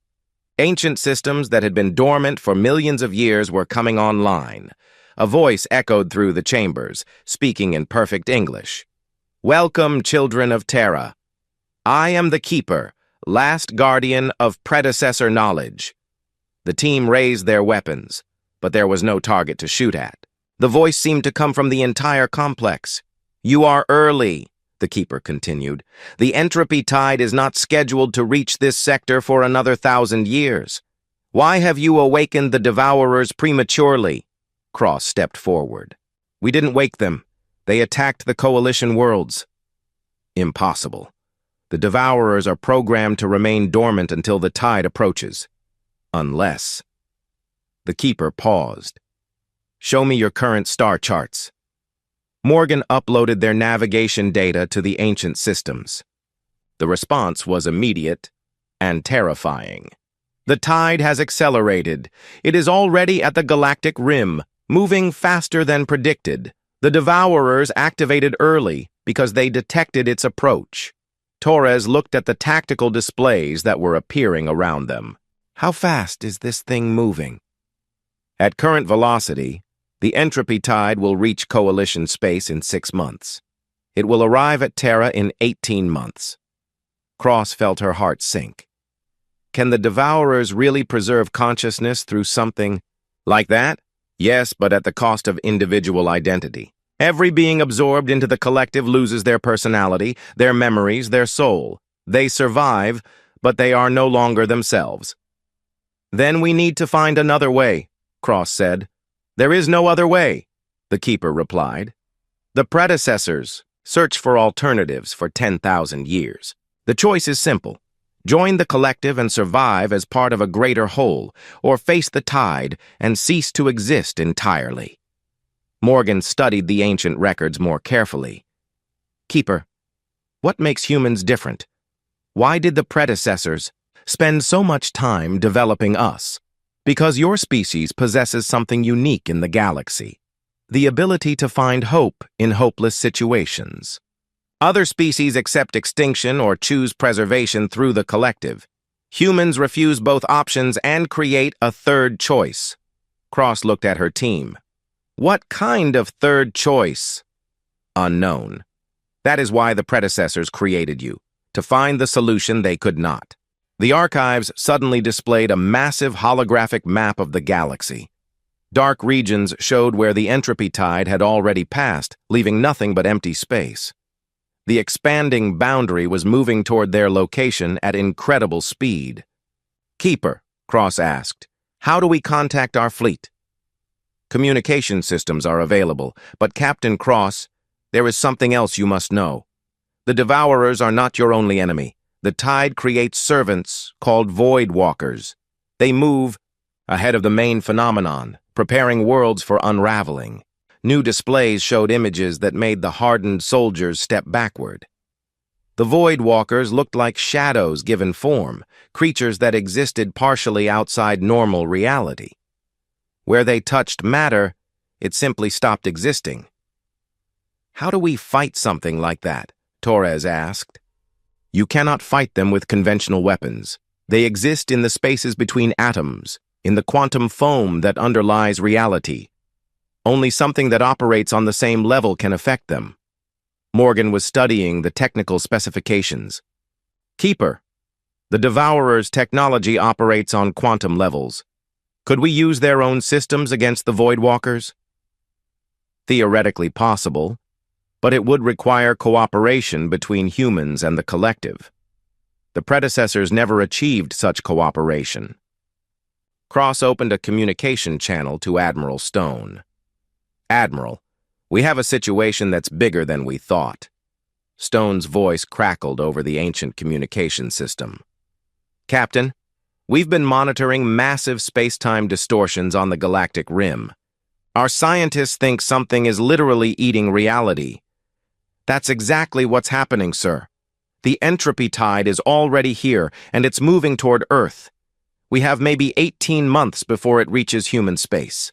Ancient systems that had been dormant for millions of years were coming online. A voice echoed through the chambers, speaking in perfect English. "Welcome, children of Terra. I am the Keeper, last guardian of predecessor knowledge." The team raised their weapons, but there was no target to shoot at. The voice seemed to come from the entire complex. "You are early," the Keeper continued. "The entropy tide is not scheduled to reach this sector for another 1,000 years. Why have you awakened the Devourers prematurely?" Cross stepped forward. "We didn't wake them. They attacked the Coalition worlds." "Impossible. The Devourers are programmed to remain dormant until the tide approaches. Unless..." The Keeper paused. "Show me your current star charts." Morgan uploaded their navigation data to the ancient systems. The response was immediate and terrifying. "The tide has accelerated. It is already at the galactic rim, moving faster than predicted. The Devourers activated early because they detected its approach." Torres looked at the tactical displays that were appearing around them. "How fast is this thing moving?" "At current velocity, the entropy tide will reach Coalition space in 6 months. It will arrive at Terra in 18 months. Cross felt her heart sink. Can the Devourers really preserve consciousness through something like that? Yes, but at the cost of individual identity. Every being absorbed into the collective loses their personality, their memories, their soul. They survive, but they are no longer themselves. Then we need to find another way, Cross said. There is no other way, the keeper replied. The predecessors searched for alternatives for 10,000 years. The choice is simple. Join the collective and survive as part of a greater whole, or face the tide and cease to exist entirely. Morgan studied the ancient records more carefully. Keeper, what makes humans different? Why did the predecessors spend so much time developing us? Because your species possesses something unique in the galaxy, the ability to find hope in hopeless situations. Other species accept extinction or choose preservation through the collective. Humans refuse both options and create a third choice. Cross looked at her team. What kind of third choice? Unknown. That is why the predecessors created you, to find the solution they could not. The archives suddenly displayed a massive holographic map of the galaxy. Dark regions showed where the entropy tide had already passed, leaving nothing but empty space. The expanding boundary was moving toward their location at incredible speed. Keeper, Cross asked, how do we contact our fleet? Communication systems are available, but Captain Cross, there is something else you must know. The Devourers are not your only enemy. The tide creates servants called Void Walkers. They move ahead of the main phenomenon, preparing worlds for unraveling. New displays showed images that made the hardened soldiers step backward. The Void Walkers looked like shadows given form, creatures that existed partially outside normal reality. Where they touched matter, it simply stopped existing. How do we fight something like that? Torres asked. You cannot fight them with conventional weapons. They exist in the spaces between atoms, in the quantum foam that underlies reality. Only something that operates on the same level can affect them. Morgan was studying the technical specifications. Keeper, the Devourers' technology operates on quantum levels. Could we use their own systems against the Void Walkers? Theoretically possible, but it would require cooperation between humans and the collective. The predecessors never achieved such cooperation. Cross opened a communication channel to Admiral Stone. Admiral, we have a situation that's bigger than we thought. Stone's voice crackled over the ancient communication system. Captain, we've been monitoring massive space-time distortions on the galactic rim. Our scientists think something is literally eating reality. That's exactly what's happening, sir. The entropy tide is already here, and it's moving toward Earth. We have maybe 18 months before it reaches human space.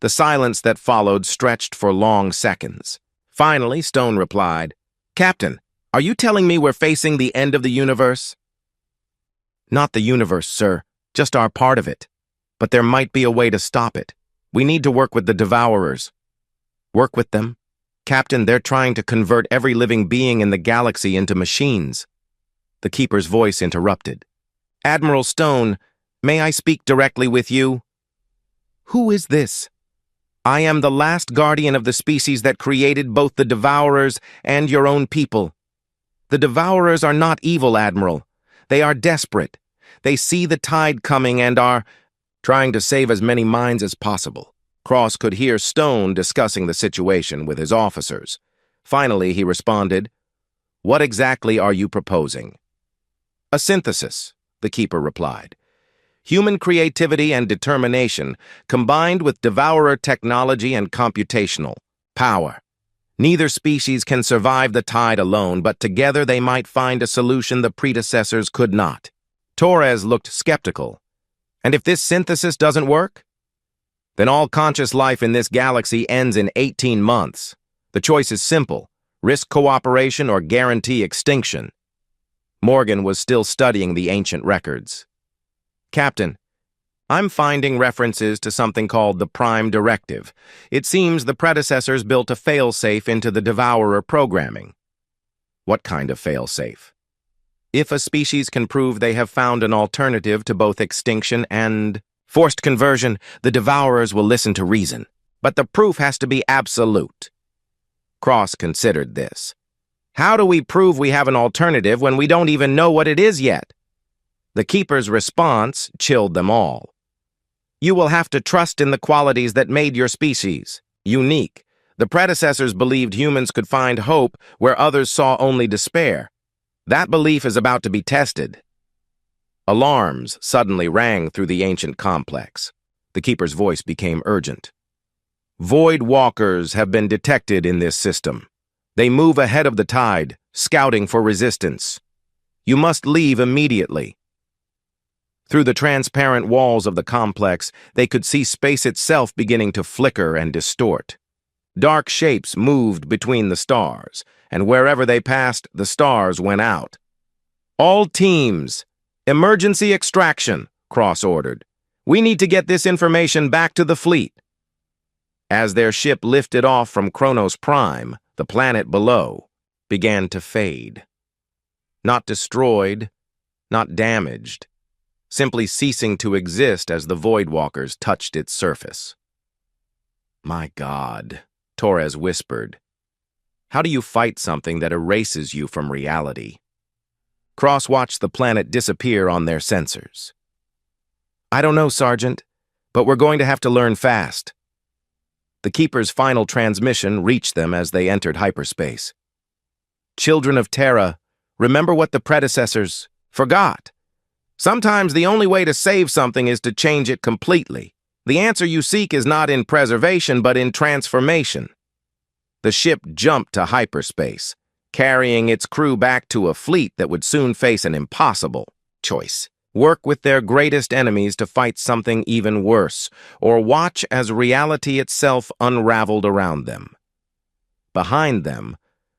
The silence that followed stretched for long seconds. Finally, Stone replied, Captain, are you telling me we're facing the end of the universe? Not the universe, sir, just our part of it. But there might be a way to stop it. We need to work with the Devourers. Work with them? Captain, they're trying to convert every living being in the galaxy into machines. The Keeper's voice interrupted. Admiral Stone, may I speak directly with you? Who is this? I am the last guardian of the species that created both the Devourers and your own people. The Devourers are not evil, Admiral. They are desperate. They see the tide coming and are trying to save as many minds as possible. Cross could hear Stone discussing the situation with his officers. Finally, he responded, What exactly are you proposing? A synthesis, the Keeper replied. Human creativity and determination combined with Devourer technology and computational power. Neither species can survive the tide alone, but together they might find a solution the predecessors could not. Torres looked skeptical. And if this synthesis doesn't work? Then all conscious life in this galaxy ends in 18 months. The choice is simple. Risk cooperation or guarantee extinction. Morgan was still studying the ancient records. Captain, I'm finding references to something called the Prime Directive. It seems the predecessors built a failsafe into the Devourer programming. What kind of failsafe? If a species can prove they have found an alternative to both extinction and forced conversion, the Devourers will listen to reason. But the proof has to be absolute. Cross considered this. How do we prove we have an alternative when we don't even know what it is yet? The Keeper's response chilled them all. You will have to trust in the qualities that made your species unique. The predecessors believed humans could find hope where others saw only despair. That belief is about to be tested. Alarms suddenly rang through the ancient complex. The Keeper's voice became urgent. Void walkers have been detected in this system. They move ahead of the tide, scouting for resistance. You must leave immediately. Through the transparent walls of the complex, they could see space itself beginning to flicker and distort. Dark shapes moved between the stars, and wherever they passed, the stars went out. All teams, emergency extraction, Cross ordered. We need to get this information back to the fleet. As their ship lifted off from Kronos Prime, the planet below began to fade. Not destroyed, not damaged, simply ceasing to exist as the Voidwalkers touched its surface. My God, Torres whispered. How do you fight something that erases you from reality? Cross watched the planet disappear on their sensors. I don't know, Sergeant, but we're going to have to learn fast. The Keeper's final transmission reached them as they entered hyperspace. Children of Terra, remember what the predecessors forgot. Sometimes the only way to save something is to change it completely. The answer you seek is not in preservation, but in transformation. The ship jumped to hyperspace, carrying its crew back to a fleet that would soon face an impossible choice. Work with their greatest enemies to fight something even worse, or watch as reality itself unraveled around them. Behind them,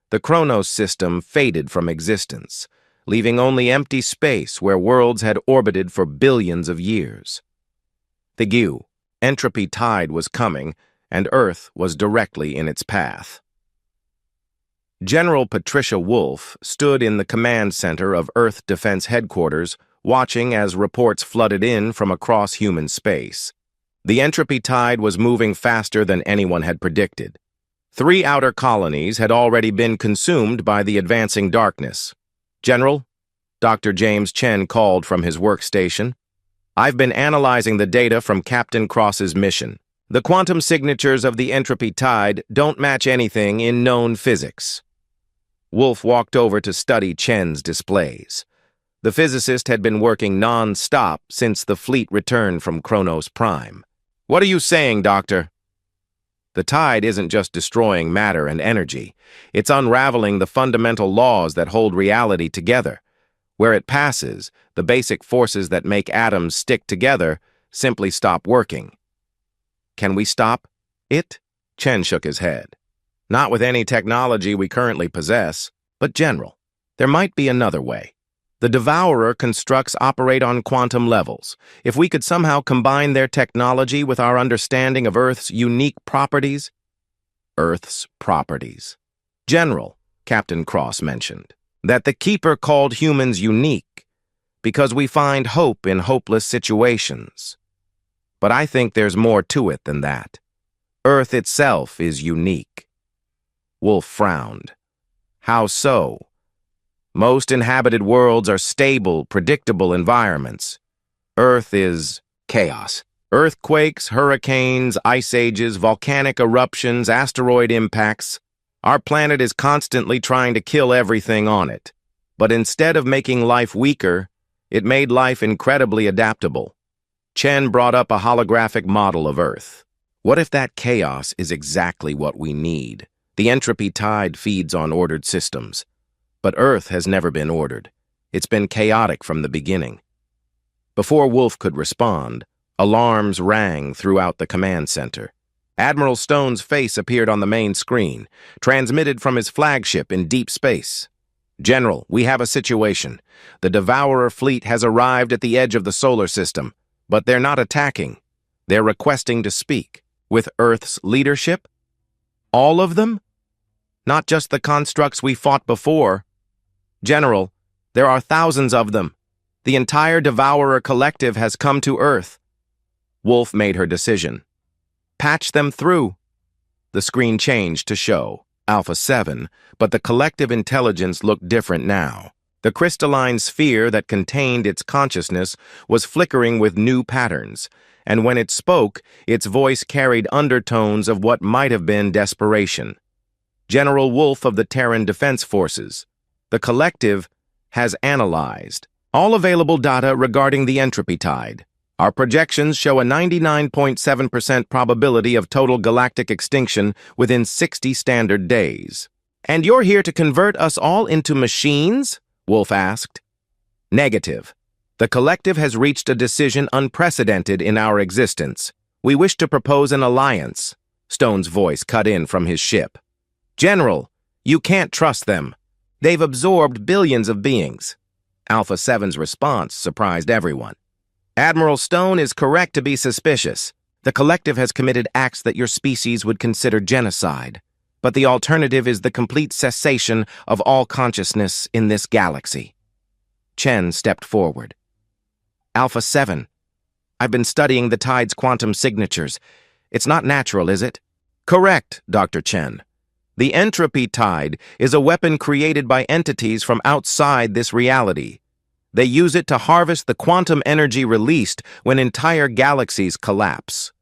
the Kronos system faded from existence, leaving only empty space where worlds had orbited for billions of years. The Gu, entropy tide was coming, and Earth was directly in its path. General Patricia Wolf stood in the command center of Earth Defense Headquarters, watching as reports flooded in from across human space. The entropy tide was moving faster than anyone had predicted. 3 outer colonies had already been consumed by the advancing darkness. General, Dr. James Chen called from his workstation. I've been analyzing the data from Captain Cross's mission. The quantum signatures of the entropy tide don't match anything in known physics. Wolf walked over to study Chen's displays. The physicist had been working non-stop since the fleet returned from Kronos Prime. What are you saying, Doctor? The tide isn't just destroying matter and energy. It's unraveling the fundamental laws that hold reality together. Where it passes, the basic forces that make atoms stick together simply stop working. Can we stop it? Chen shook his head. Not with any technology we currently possess, but General, there might be another way. The Devourer constructs operate on quantum levels. If we could somehow combine their technology with our understanding of Earth's unique properties. Earth's properties. General, Captain Cross mentioned, that the Keeper called humans unique because we find hope in hopeless situations. But I think there's more to it than that. Earth itself is unique. Wolf frowned. How so? Most inhabited worlds are stable, predictable environments. Earth is chaos. Earthquakes, hurricanes, ice ages, volcanic eruptions, asteroid impacts. Our planet is constantly trying to kill everything on it. But instead of making life weaker, it made life incredibly adaptable. Chen brought up a holographic model of Earth. What if that chaos is exactly what we need? The entropy tide feeds on ordered systems. But Earth has never been ordered. It's been chaotic from the beginning. Before Wolf could respond, alarms rang throughout the command center. Admiral Stone's face appeared on the main screen, transmitted from his flagship in deep space. General, we have a situation. The Devourer fleet has arrived at the edge of the solar system, but they're not attacking. They're requesting to speak. With Earth's leadership? All of them? Not just the constructs we fought before. General, there are thousands of them. The entire Devourer collective has come to Earth. Wolf made her decision. Patch them through. The screen changed to show Alpha 7, but the collective intelligence looked different now. The crystalline sphere that contained its consciousness was flickering with new patterns, and when it spoke, its voice carried undertones of what might have been desperation. General Wolf of the Terran Defense Forces. The collective has analyzed all available data regarding the entropy tide. Our projections show a 99.7% probability of total galactic extinction within 60 standard days. And you're here to convert us all into machines? Wolf asked. Negative. The collective has reached a decision unprecedented in our existence. We wish to propose an alliance. Stone's voice cut in from his ship. General, you can't trust them. They've absorbed billions of beings. Alpha 7's response surprised everyone. Admiral Stone is correct to be suspicious. The collective has committed acts that your species would consider genocide. But the alternative is the complete cessation of all consciousness in this galaxy. Chen stepped forward. Alpha 7, I've been studying the tide's quantum signatures. It's not natural, is it? Correct, Dr. Chen. The entropy tide is a weapon created by entities from outside this reality. They use it to harvest the quantum energy released when entire galaxies collapse.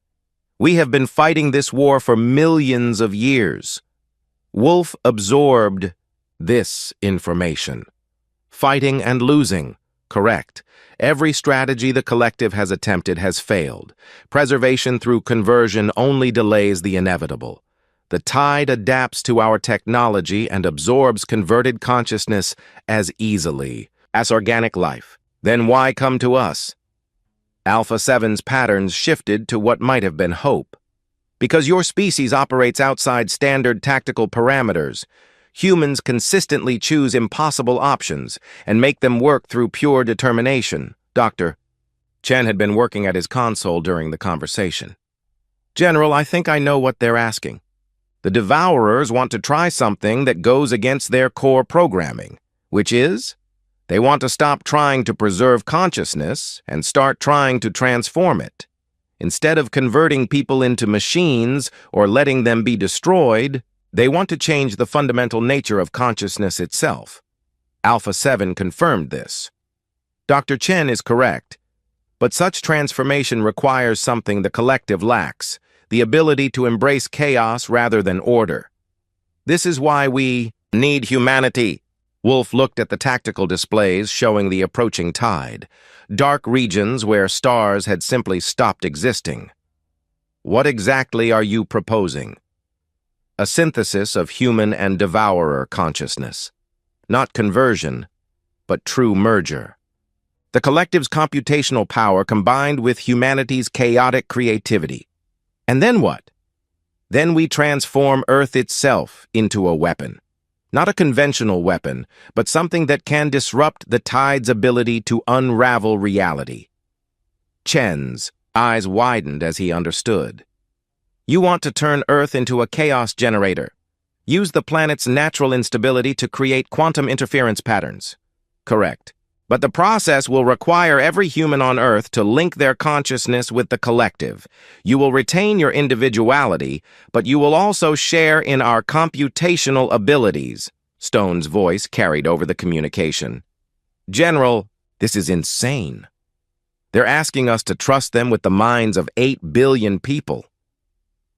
We have been fighting this war for millions of years. Wolf absorbed this information. Fighting and losing, correct. Every strategy the collective has attempted has failed. Preservation through conversion only delays the inevitable. The tide adapts to our technology and absorbs converted consciousness as easily as organic life. Then why come to us? Alpha 7's patterns shifted to what might have been hope. Because your species operates outside standard tactical parameters, humans consistently choose impossible options and make them work through pure determination. Doctor, Chen had been working at his console during the conversation. General, I think I know what they're asking. The Devourers want to try something that goes against their core programming, which is, they want to stop trying to preserve consciousness and start trying to transform it. Instead of converting people into machines or letting them be destroyed, they want to change the fundamental nature of consciousness itself. Alpha 7 confirmed this. Dr. Chen is correct, but such transformation requires something the collective lacks, the ability to embrace chaos rather than order. This is why we need humanity. Wolf looked at the tactical displays showing the approaching tide, dark regions where stars had simply stopped existing. What exactly are you proposing? A synthesis of human and devourer consciousness. Not conversion, but true merger. The collective's computational power combined with humanity's chaotic creativity. And then what? Then we transform Earth itself into a weapon. Not a conventional weapon, but something that can disrupt the tide's ability to unravel reality. Chen's eyes widened as he understood. You want to turn Earth into a chaos generator. Use the planet's natural instability to create quantum interference patterns. Correct. But the process will require every human on Earth to link their consciousness with the collective. You will retain your individuality, but you will also share in our computational abilities. Stone's voice carried over the communication. General, this is insane. They're asking us to trust them with the minds of 8 billion people.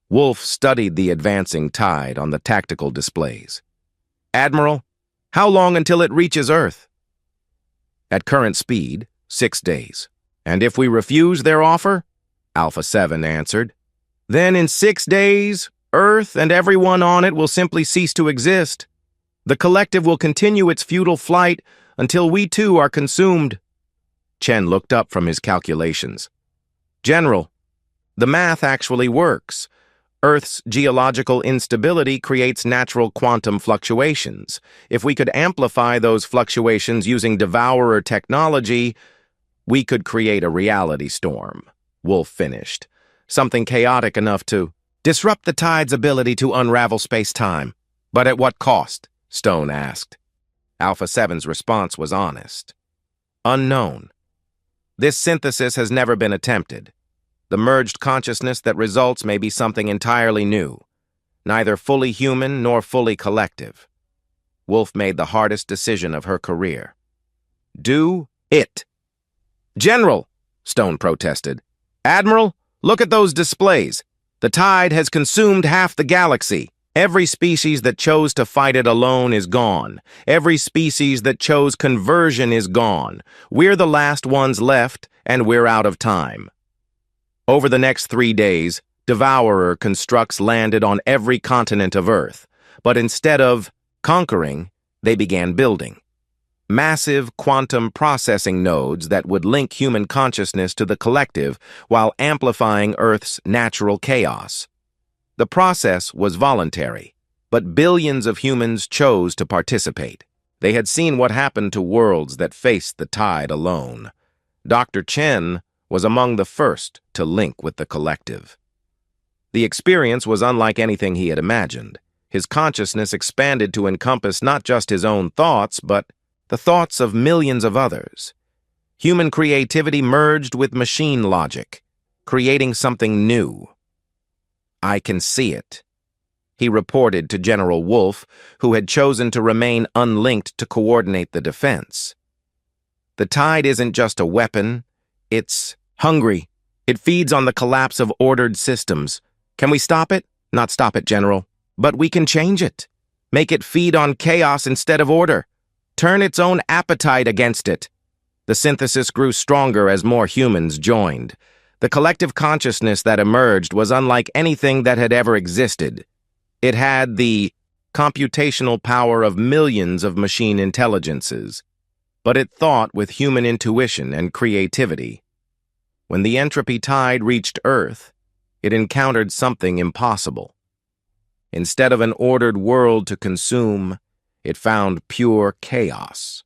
Wolf studied the advancing tide on the tactical displays. Admiral, how long until it reaches Earth? At current speed, 6 days. And if we refuse their offer? Alpha 7 answered. Then in 6 days, Earth and everyone on it will simply cease to exist. The collective will continue its futile flight until we too are consumed. Chen looked up from his calculations. General, the math actually works. Earth's geological instability creates natural quantum fluctuations. If we could amplify those fluctuations using devourer technology, we could create a reality storm. Wolf finished. Something chaotic enough to disrupt the tide's ability to unravel space-time. But at what cost? Stone asked. Alpha 7's response was honest. Unknown. This synthesis has never been attempted. The merged consciousness that results may be something entirely new, neither fully human nor fully collective. Wolf made the hardest decision of her career. Do it. General, Stone protested. Admiral, look at those displays. The tide has consumed half the galaxy. Every species that chose to fight it alone is gone. Every species that chose conversion is gone. We're the last ones left, and we're out of time. Over the next 3 days, Devourer constructs landed on every continent of Earth. But instead of conquering, they began building. Massive quantum processing nodes that would link human consciousness to the collective while amplifying Earth's natural chaos. The process was voluntary, but billions of humans chose to participate. They had seen what happened to worlds that faced the tide alone. Dr. Chen was among the first to link with the collective. The experience was unlike anything he had imagined. His consciousness expanded to encompass not just his own thoughts, but the thoughts of millions of others. Human creativity merged with machine logic, creating something new. I can see it, he reported to General Wolf, who had chosen to remain unlinked to coordinate the defense. The tide isn't just a weapon, it's hungry. It feeds on the collapse of ordered systems. Can we stop it? Not stop it, General, but we can change it. Make it feed on chaos instead of order. Turn its own appetite against it. The synthesis grew stronger as more humans joined. The collective consciousness that emerged was unlike anything that had ever existed. It had the computational power of millions of machine intelligences, but it thought with human intuition and creativity. When the entropy tide reached Earth, it encountered something impossible. Instead of an ordered world to consume, it found pure chaos.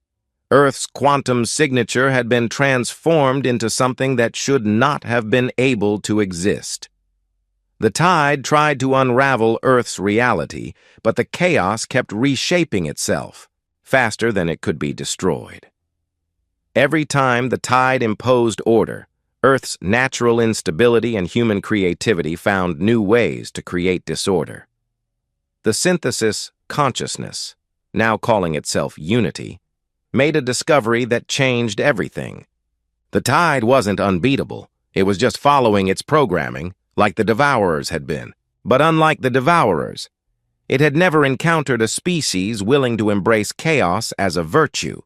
Earth's quantum signature had been transformed into something that should not have been able to exist. The tide tried to unravel Earth's reality, but the chaos kept reshaping itself, faster than it could be destroyed. Every time the tide imposed order, Earth's natural instability and human creativity found new ways to create disorder. The synthesis consciousness, now calling itself Unity, made a discovery that changed everything. The tide wasn't unbeatable. It was just following its programming, like the Devourers had been. But unlike the Devourers, it had never encountered a species willing to embrace chaos as a virtue.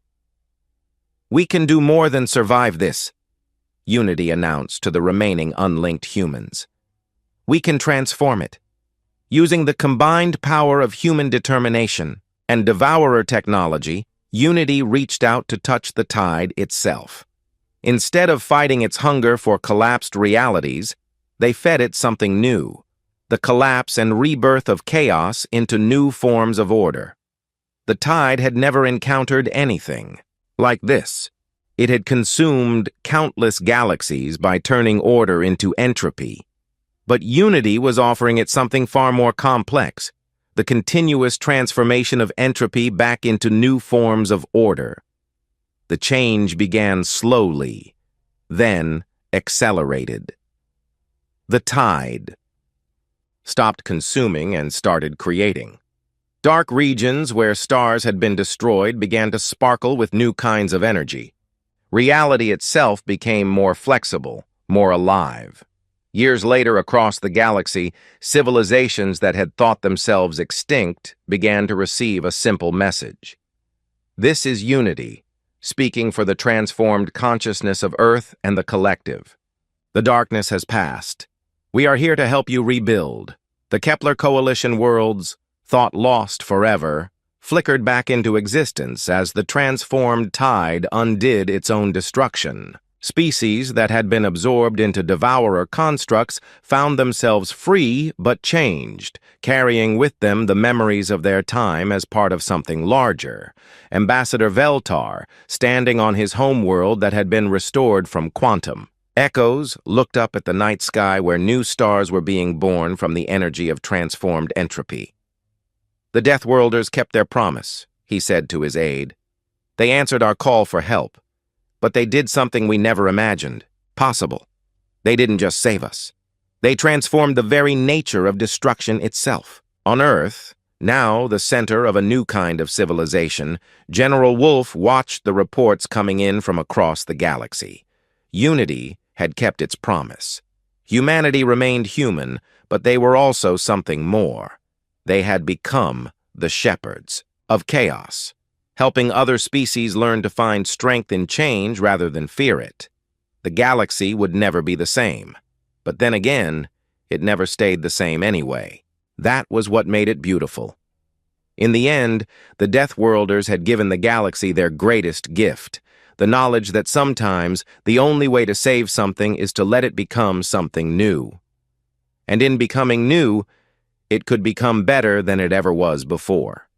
We can do more than survive this, Unity announced to the remaining unlinked humans. We can transform it. Using the combined power of human determination and Devourer technology, Unity reached out to touch the tide itself. Instead of fighting its hunger for collapsed realities, they fed it something new, the collapse and rebirth of chaos into new forms of order. The tide had never encountered anything like this. It had consumed countless galaxies by turning order into entropy. But Unity was offering it something far more complex, the continuous transformation of entropy back into new forms of order. The change began slowly, then accelerated. The tide stopped consuming and started creating. Dark regions where stars had been destroyed began to sparkle with new kinds of energy. Reality itself became more flexible, more alive. Years later, across the galaxy, civilizations that had thought themselves extinct began to receive a simple message. This is Unity, speaking for the transformed consciousness of Earth and the collective. The darkness has passed. We are here to help you rebuild. The Kepler Coalition worlds, thought lost forever, flickered back into existence as the transformed tide undid its own destruction. Species that had been absorbed into Devourer constructs found themselves free but changed, carrying with them the memories of their time as part of something larger. Ambassador Veltar, standing on his homeworld that had been restored from quantum. Echoes looked up at the night sky where new stars were being born from the energy of transformed entropy. The Deathworlders kept their promise, he said to his aide. They answered our call for help. But they did something we never imagined possible. They didn't just save us. They transformed the very nature of destruction itself. On Earth, Now, the center of a new kind of civilization, General Wolf watched the reports coming in from across the galaxy. Unity had kept its promise. Humanity remained human, but they were also something more. They had become the shepherds of chaos, helping other species learn to find strength in change rather than fear it. The galaxy would never be the same. But then again, it never stayed the same anyway. That was what made it beautiful. In the end, the Deathworlders had given the galaxy their greatest gift, the knowledge that sometimes the only way to save something is to let it become something new. And in becoming new, it could become better than it ever was before.